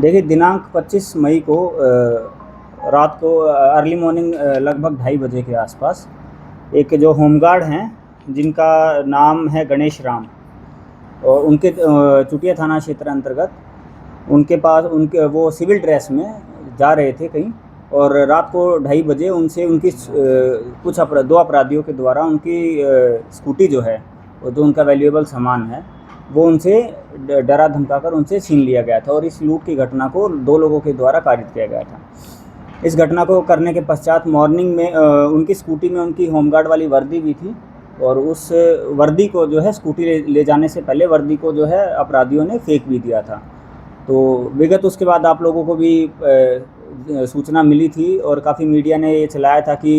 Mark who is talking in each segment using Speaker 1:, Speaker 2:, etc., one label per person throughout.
Speaker 1: देखिए, दिनांक 25 मई को रात को अर्ली मॉर्निंग लगभग 2:30 बजे के आसपास एक जो होमगार्ड हैं जिनका नाम है गणेश राम, और उनके चुटिया थाना क्षेत्र अंतर्गत उनके पास उनके वो सिविल ड्रेस में जा रहे थे कहीं, और रात को 2:30 बजे उनसे उनकी कुछ दो अपराधियों के द्वारा उनकी स्कूटी जो है, और जो उनका वैल्यूएबल सामान है, वो उनसे डरा धमकाकर उनसे छीन लिया गया था। और इस लूट की घटना को 2 लोगों के द्वारा कारित किया गया था। इस घटना को करने के पश्चात मॉर्निंग में उनकी स्कूटी में उनकी होमगार्ड वाली वर्दी भी थी, और उस वर्दी को जो है स्कूटी ले जाने से पहले वर्दी को जो है अपराधियों ने फेंक भी दिया था। तो विगत उसके बाद आप लोगों को भी सूचना मिली थी, और काफ़ी मीडिया ने ये चलाया था कि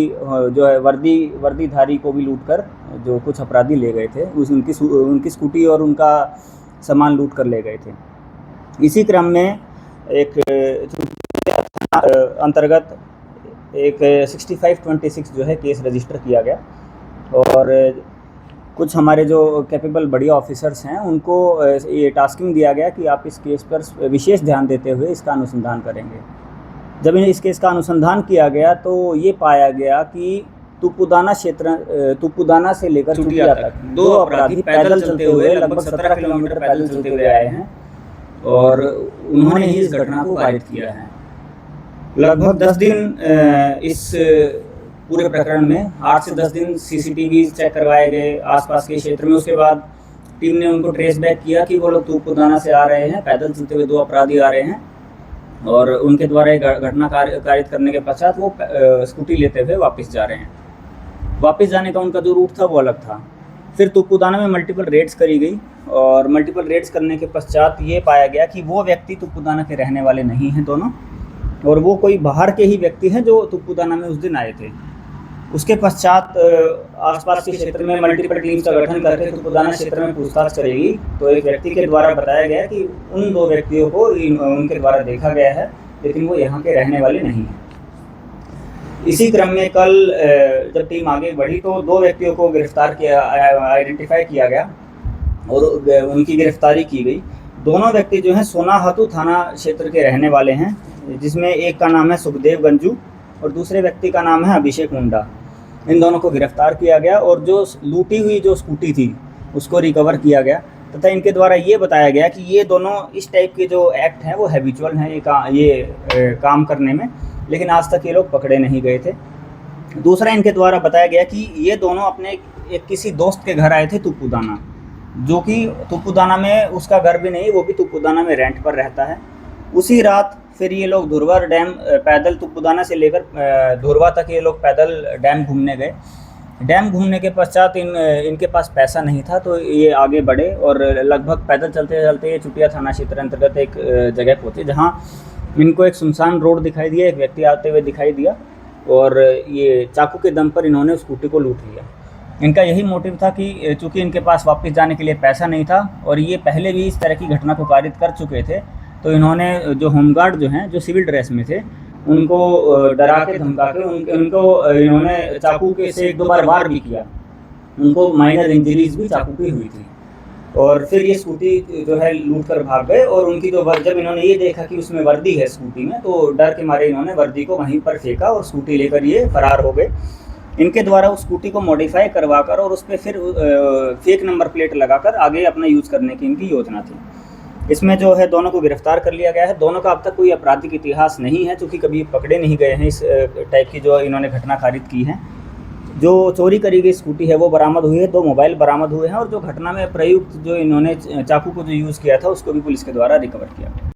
Speaker 1: जो है वर्दीधारी को भी लूटकर जो कुछ अपराधी ले गए थे, उनकी स्कूटी और उनका सामान लूट कर ले गए थे। इसी क्रम में एक अंतर्गत एक 6526 जो है केस रजिस्टर किया गया, और कुछ हमारे जो कैपेबल बढ़िया ऑफिसर्स हैं उनको ये टास्किंग दिया गया कि आप इस केस पर विशेष ध्यान देते हुए इसका अनुसंधान करेंगे। जब इस केस का अनुसंधान किया गया तो ये पाया गया कि तुपुदाना से लेकर चुटिया तक 2 अपराधी पैदल चलते हुए लगभग 17 किलोमीटर पैदल चलते हुए आए हैं, और उन्होंने ही इस घटना को कारित किया है। लगभग 10 दिन इस पूरे प्रकरण में 8 से 10 दिन सीसीटीवी चेक करवाए गए आसपास के क्षेत्र में। उसके बाद टीम ने उनको ट्रेस बैक किया कि वो लोग तुपुदाना से आ रहे हैं, पैदल चलते हुए 2 अपराधी आ रहे हैं, और उनके द्वारा घटना कारित करने के पश्चात वो स्कूटी लेते हुए वापस जा रहे हैं। वापस जाने का उनका जो रूट था वो अलग था। फिर तुपुदाना में मल्टीपल रेड्स करी गई, और मल्टीपल रेड्स करने के पश्चात ये पाया गया कि वो व्यक्ति तुपुदाना के रहने वाले नहीं हैं दोनों, और वो कोई बाहर के ही व्यक्ति हैं जो तुपुदाना में उस दिन आए थे। उसके पश्चात आसपास के क्षेत्र में मल्टीपल टीम्स का गठन करके तुपुदाना क्षेत्र में पूछताछ करेगी, तो एक व्यक्ति के द्वारा बताया गया कि उन 2 व्यक्तियों को उनके द्वारा देखा गया है, लेकिन वो यहाँ के रहने वाले नहीं हैं। इसी क्रम में कल जब टीम आगे बढ़ी तो 2 व्यक्तियों को गिरफ्तार किया, आइडेंटिफाई किया गया और उनकी गिरफ्तारी की गई। दोनों व्यक्ति जो हैं सोनाहातू थाना क्षेत्र के रहने वाले हैं, जिसमें एक का नाम है सुखदेव गंजू और दूसरे व्यक्ति का नाम है अभिषेक मुंडा। इन दोनों को गिरफ्तार किया गया, और जो लूटी हुई जो स्कूटी थी उसको रिकवर किया गया, तथा इनके द्वारा ये बताया गया कि ये दोनों इस टाइप के जो एक्ट हैं वो हैबिचुअल हैं ये काम करने में, लेकिन आज तक ये लोग पकड़े नहीं गए थे। दूसरा, इनके द्वारा बताया गया कि ये दोनों अपने एक किसी दोस्त के घर आए थे तुपुदाना, जो कि तुपुदाना में उसका घर भी नहीं, वो भी तुपुदाना में रेंट पर रहता है। उसी रात फिर ये लोग धुरवा डैम पैदल तुपुदाना से लेकर धुरवा तक ये लोग पैदल डैम घूमने गए। डैम घूमने के पश्चात इनके पास पैसा नहीं था, तो ये आगे बढ़े और लगभग पैदल चलते चलते ये चुटिया थाना क्षेत्र अंतर्गत एक जगह पहुँचे, जहाँ इनको एक सुनसान रोड दिखाई दिया, एक व्यक्ति आते हुए दिखाई दिया, और ये चाकू के दम पर इन्होंने स्कूटी को लूट लिया। इनका यही मोटिव था कि चूँकि इनके पास वापस जाने के लिए पैसा नहीं था, और ये पहले भी इस तरह की घटना को कारित कर चुके थे, तो इन्होंने जो होमगार्ड जो हैं, जो सिविल ड्रेस में थे, उनको डरा के धमका के उनको इन्होंने चाकू के से 1-2 बार वार भी किया। उनको माइनर इंजरीज भी चाकू की हुई थी, और फिर ये स्कूटी जो है लूट कर भाग गए। और उनकी जो जब इन्होंने ये देखा कि उसमें वर्दी है स्कूटी में, तो डर के मारे इन्होंने वर्दी को वहीं पर फेंका और स्कूटी लेकर ये फरार हो गए। इनके द्वारा उस स्कूटी को मॉडिफाई करवाकर और उस पर फिर फेक नंबर प्लेट लगाकर आगे अपना यूज़ करने की इनकी योजना थी। इसमें जो है दोनों को गिरफ्तार कर लिया गया है। दोनों का अब तक कोई आपराधिक इतिहास नहीं है, क्योंकि कभी पकड़े नहीं गए हैं इस टाइप की जो इन्होंने घटना कारित की है। जो चोरी करी गई स्कूटी है वो बरामद हुई है, 2 मोबाइल बरामद हुए हैं, और जो घटना में प्रयुक्त जो इन्होंने चाकू को जो यूज़ किया था उसको भी पुलिस के द्वारा रिकवर किया।